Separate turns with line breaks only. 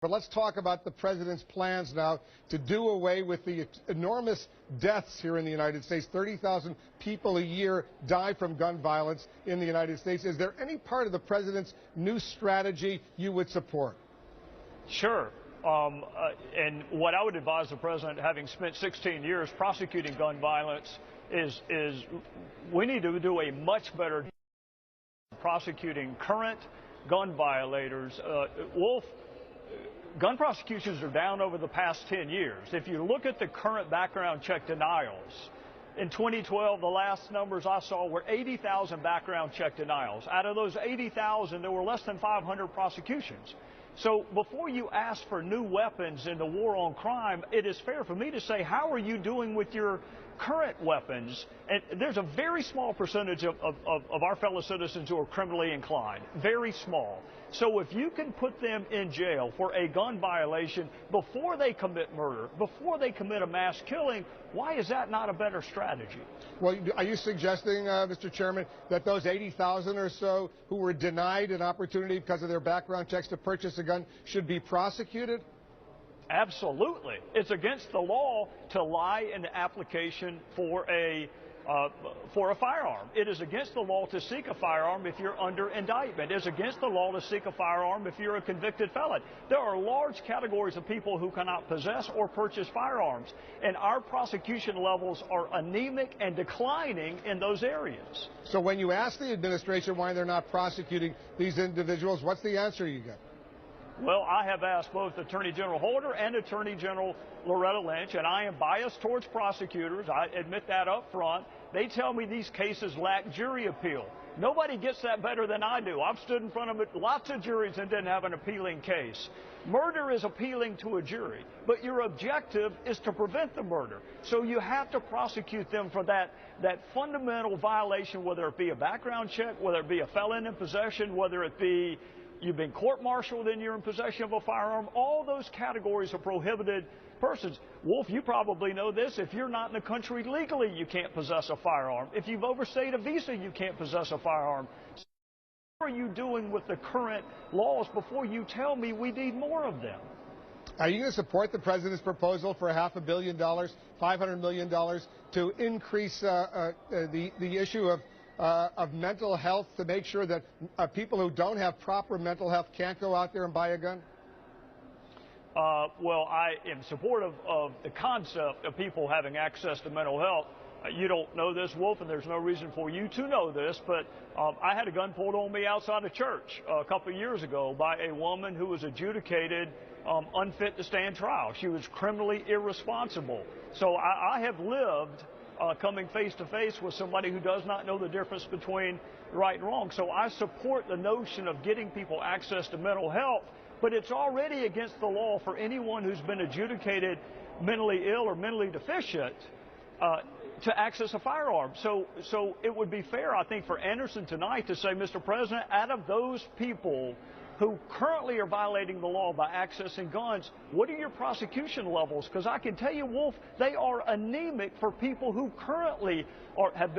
But let's talk about the president's plans now to do away with the enormous deaths here in the United States. 30,000 people a year die from gun violence in the United States. Is there any part of the president's new strategy you would support?
Sure. And what I would advise the president, having spent 16 years prosecuting gun violence, is we need to do a much better job prosecuting current gun violators. Wolf, gun prosecutions are down over the past 10 years. If you look at the current background check denials, in 2012, the last numbers I saw were 80,000 background check denials. Out of those 80,000, there were less than 500 prosecutions. So before you ask for new weapons in the war on crime, it is fair for me to say, how are you doing with your current weapons? And there's a very small percentage of our fellow citizens who are criminally inclined, very small. So if you can put them in jail for a gun violation before they commit murder, before they commit a mass killing, why is that not a better strategy?
Well, are you suggesting, Mr. Chairman, that those 80,000 or so who were denied an opportunity because of their background checks to purchase a gun should be prosecuted?
Absolutely. It's against the law to lie in the application for a firearm. It is against the law to seek a firearm if you're under indictment. It is against the law to seek a firearm if you're a convicted felon. There are large categories of people who cannot possess or purchase firearms, and our prosecution levels are anemic and declining in those areas.
So when you ask the administration why they're not prosecuting these individuals, what's the answer you get?
Well, I have asked both Attorney General Holder and Attorney General Loretta Lynch, and I am biased towards prosecutors. I admit that up front. They tell me these cases lack jury appeal. Nobody gets that better than I do. I've stood in front of lots of juries and didn't have an appealing case. Murder is appealing to a jury, but your objective is to prevent the murder. So you have to prosecute them for that fundamental violation, whether it be a background check, whether it be a felon in possession, whether it be you've been court-martialed and you're in possession of a firearm. All those categories are prohibited persons. Wolf, you probably know this. If you're not in the country legally, you can't possess a firearm. If you've overstayed a visa, you can't possess a firearm. So what are you doing with the current laws before you tell me we need more of them?
Are you going to support the president's proposal for $500 million, $500 million to increase the issue of mental health, to make sure that people who don't have proper mental health can't go out there and buy a gun?
Well, I am supportive of the concept of people having access to mental health. You don't know this, Wolf, and there's no reason for you to know this, but I had a gun pulled on me outside of church a couple of years ago by a woman who was adjudicated unfit to stand trial. She was criminally irresponsible. So I have lived coming face to face with somebody who does not know the difference between right and wrong. So I support the notion of getting people access to mental health, but it's already against the law for anyone who's been adjudicated mentally ill or mentally deficient to access a firearm. So it would be fair, I think, for Anderson tonight to say, Mr. President, out of those people who currently are violating the law by accessing guns, what are your prosecution levels? Because I can tell you, Wolf, they are anemic for people who currently have been